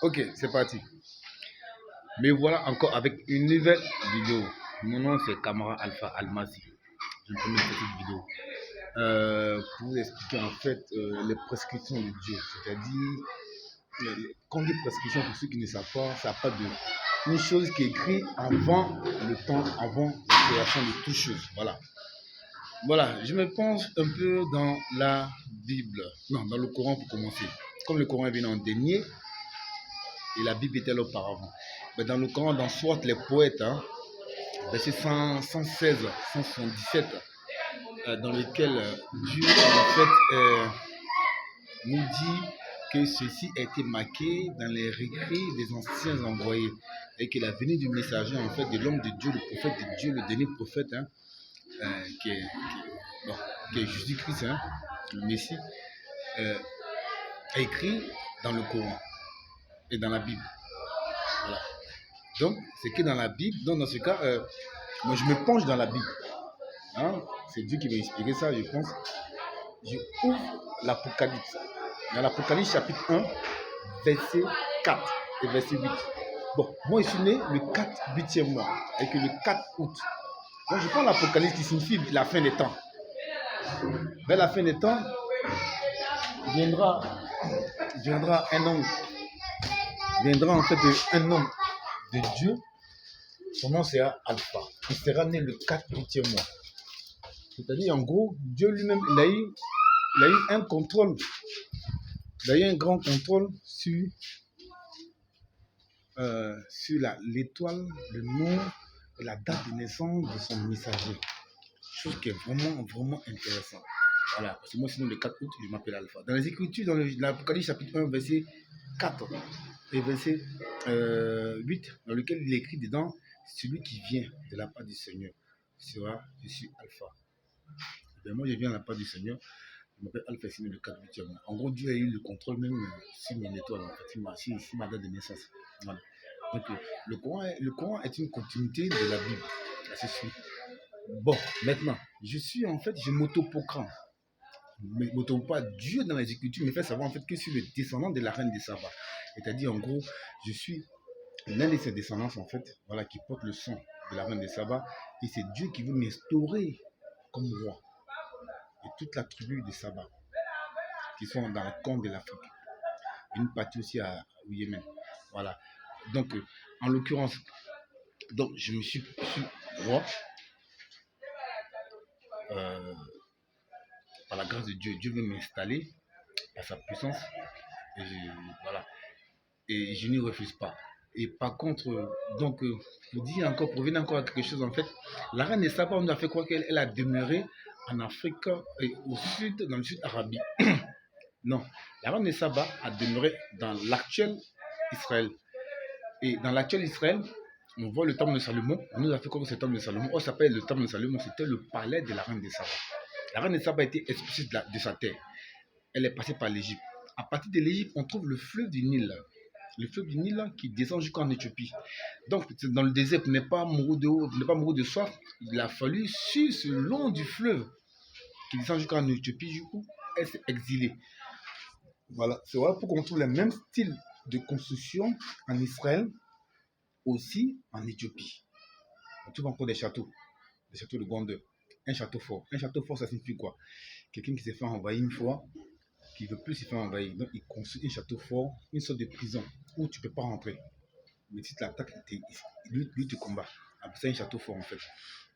Ok, c'est parti. Mais voilà encore avec une nouvelle vidéo. Mon nom c'est Kamara Alpha Almasi. Je me permets cette vidéo pour vous expliquer en fait les prescriptions de Dieu. C'est-à-dire, quand on dit prescription, pour ceux qui ne savent pas, ça part de une chose qui est écrite avant le temps, avant la création de toutes choses. Voilà. Voilà, je me penche un peu dans la Bible, non, dans le Coran pour commencer. Comme le Coran est venu en dernier, et la Bible était là auparavant. Mais dans le Coran, dans soit les poètes, verset 116, 177, dans lequel Dieu en fait nous dit que ceci a été marqué dans les récrits des anciens envoyés et que la venue du messager en fait de l'homme de Dieu, le prophète de Dieu, le dernier prophète bon, qui est Jésus-Christ, le Messie, est écrit dans le Coran et dans la Bible. Voilà. Donc, c'est que dans la Bible, donc dans ce cas, moi je me penche dans la Bible. C'est Dieu qui m'a inspiré ça, je pense. Je ouvre l'Apocalypse. Dans l'Apocalypse chapitre 1, verset 4 et verset 8. Bon, moi je suis né le 8e mois, avec le 4 août. Donc je prends l'Apocalypse qui signifie la fin des temps. Vers la fin des temps, viendra un homme, viendra en fait un homme de Dieu. Son nom c'est Alpha. Il sera né le 8e mois. C'est-à-dire, en gros, Dieu lui-même, il a eu un contrôle. Il a eu un grand contrôle sur l'étoile, le nom et la date de naissance de son messager. Chose qui est vraiment, vraiment intéressante. Voilà, parce que moi, sinon, le 4 août, je m'appelle Alpha. Dans les Écritures, dans l'Apocalypse chapitre 1, verset 4 et verset 8, dans lequel il écrit dedans, celui qui vient de la part du Seigneur sera, je suis Alpha. Et bien, moi, je viens de la part du Seigneur, je m'appelle Alpha, c'est le 4 8e. En gros, Dieu a eu le contrôle même sur mon étoile, en fait, sur ma date de naissance. Voilà. Donc, le Coran est une continuité de la Bible. C'est sûr. Bon, maintenant, je m'autoproclame. Je ne m'autoproclame pas Dieu dans les Écritures, mais fait savoir en fait que je suis le descendant de la reine des Saba. C'est-à-dire, en gros, je suis l'un de ses descendants, en fait, voilà, qui porte le sang de la reine des Saba. Et c'est Dieu qui veut m'instaurer comme roi. Et toute la tribu de Saba, qui sont dans le camp de l'Afrique. Une partie aussi au Yémen. Voilà. Donc, en l'occurrence, donc, je me suis roi. Par la grâce de Dieu, Dieu veut m'installer à sa puissance. Et voilà. Et je n'y refuse pas. Et par contre, donc, pour revenir encore à quelque chose, en fait, la reine de Saba, on nous a fait croire qu'elle a demeuré en Afrique et au sud, dans le sud Arabie. Non, la reine de Saba a demeuré dans l'actuel Israël. Et dans l'actuel Israël, on voit le temple de Salomon. On nous a fait croire que c'est le temple de Salomon. On s'appelle le temple de Salomon, c'était le palais de la reine de Saba. La reine de Saba a été expulsée de sa terre. Elle est passée par l'Égypte. À partir de l'Égypte, on trouve le fleuve du Nil. Le fleuve du Nil qui descend jusqu'en Éthiopie. Donc, dans le désert, pour ne pas mourir de soif, il a fallu suivre ce long du fleuve qui descend jusqu'en Éthiopie. Du coup, elle s'est exilée. Voilà, c'est vrai pour qu'on trouve le même style de construction en Israël, aussi en Éthiopie. On trouve encore des châteaux de grandeur. Un château fort. Un château fort, ça signifie quoi? Quelqu'un qui s'est fait envahir une fois, qui ne veut plus se faire envahir. Donc, il construit un château fort, une sorte de prison où tu ne peux pas rentrer. Mais si tu l'attaques, lui te combat. C'est un château fort, en fait.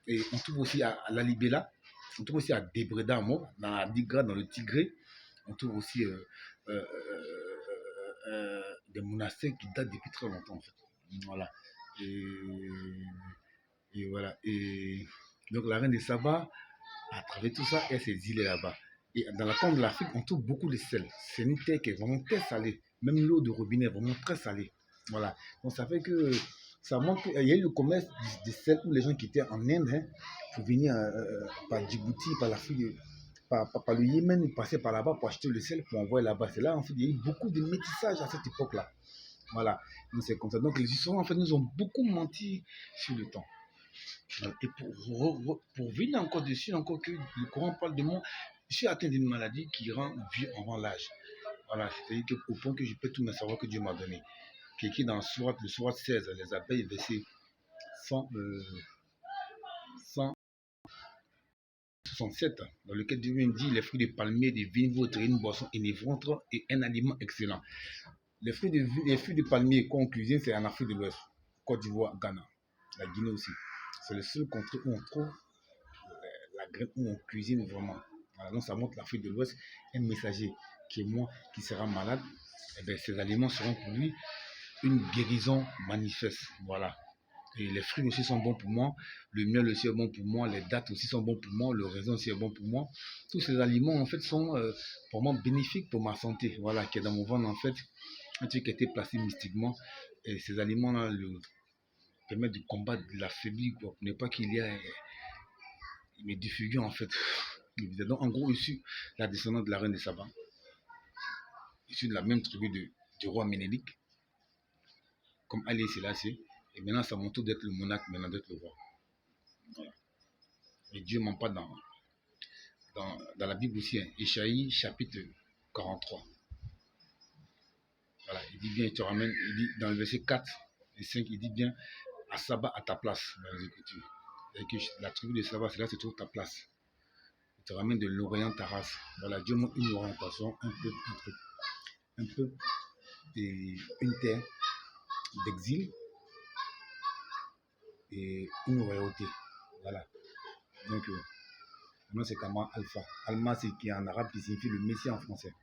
Et on trouve aussi à Lalibela, on trouve aussi à Debredamo, dans la Digra, dans le Tigré. On trouve aussi des monastères qui datent depuis très longtemps, en fait. Voilà. Et voilà. Et donc, la reine de Saba, à travers tout ça, elle s'est exilée là-bas. Et dans la corne de l'Afrique, on trouve beaucoup de sel. C'est une terre qui est vraiment très salée. Même l'eau de robinet est vraiment très salée. Voilà. Donc ça fait que ça montre qu'il y a eu le commerce du sel où les gens qui étaient en Inde pour venir par Djibouti, par l'Afrique, par le Yémen, ils passaient par là-bas pour acheter le sel pour envoyer là-bas. C'est là en fait il y a eu beaucoup de métissage à cette époque-là. Voilà. Donc c'est comme ça. Donc les histoires en fait nous ont beaucoup menti sur le temps. Et pour venir encore dessus, encore que le Coran parle de moi, je suis atteint d'une maladie qui rend vieux avant l'âge. Voilà, c'est-à-dire qu'au point que je peux tout me savoir que Dieu m'a donné. Qui est écrit dans le sourate 16, les abeilles, verset 100, 167, dans lequel Dieu me dit les fruits des palmiers, des vignes, votre une boisson enivrante et un aliment excellent. Les fruits de palmier qu'on cuisine, c'est en Afrique de l'Ouest, Côte d'Ivoire, Ghana, la Guinée aussi. C'est le seul contrée où on trouve la graine où on cuisine vraiment. Voilà, donc ça montre l'Afrique de l'Ouest, un messager qui est moi, qui sera malade, et bien, ces aliments seront pour lui une guérison manifeste. Voilà. Et les fruits aussi sont bons pour moi, le miel aussi est bon pour moi, les dattes aussi sont bons pour moi, le raisin aussi est bon pour moi. Tous ces aliments en fait sont pour moi bénéfiques pour ma santé. Voilà, qui est dans mon ventre en fait, un truc qui a été placé mystiquement. Et ces aliments-là permettent de combattre la phobie, quoi. Pour ne pas qu'il y ait mes défigures en fait. Donc en gros, issu la descendante de la reine de Saba, issu de la même tribu du roi Ménélique, comme Ali Selassie. Et maintenant, c'est à mon tour d'être le monarque, maintenant d'être le roi. Voilà. Et Dieu m'en parle dans la Bible aussi, hein. Ésaïe chapitre 43. Voilà, il dit bien, il te ramène, il dit dans le verset 4 et 5, il dit bien, à Saba à ta place dans les Écritures. Et que la tribu de Saba, c'est là que se trouve ta place. Il te ramène de l'Orient ta race. Voilà, Dieu montre une orientation, un peu, et une terre d'exil et une royauté. Voilà. Donc, moi, c'est Kama Alpha. Alma, c'est qui en arabe, qui signifie le Messie en français.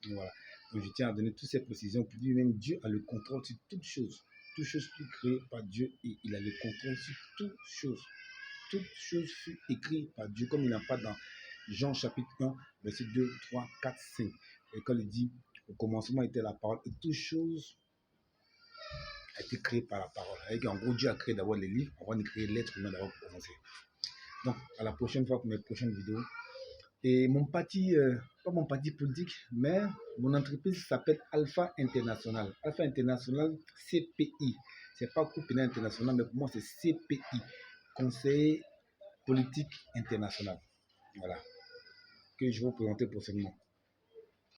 Donc, voilà. Donc, je tiens à donner toutes ces précisions pour dire même Dieu a le contrôle sur toutes choses. Toute chose fut créée par Dieu et il a le contrôle sur toutes choses. Toute chose fut écrite par Dieu, comme il en parle dans Jean chapitre 1, verset 2, 3, 4, 5. Et quand il dit, au commencement était la parole, et toute chose a été créée par la parole. Et en gros, Dieu a créé d'abord les livres avant de créer l'être humain d'abord pour commencer. Donc, à la prochaine fois pour mes prochaines vidéos. Et mon parti, pas mon parti politique, mais mon entreprise s'appelle Alpha International. Alpha International, CPI. C'est pas Coupe Pénal International, mais pour moi, c'est CPI. Conseil politique international. Voilà. Que je vais vous présenter prochainement.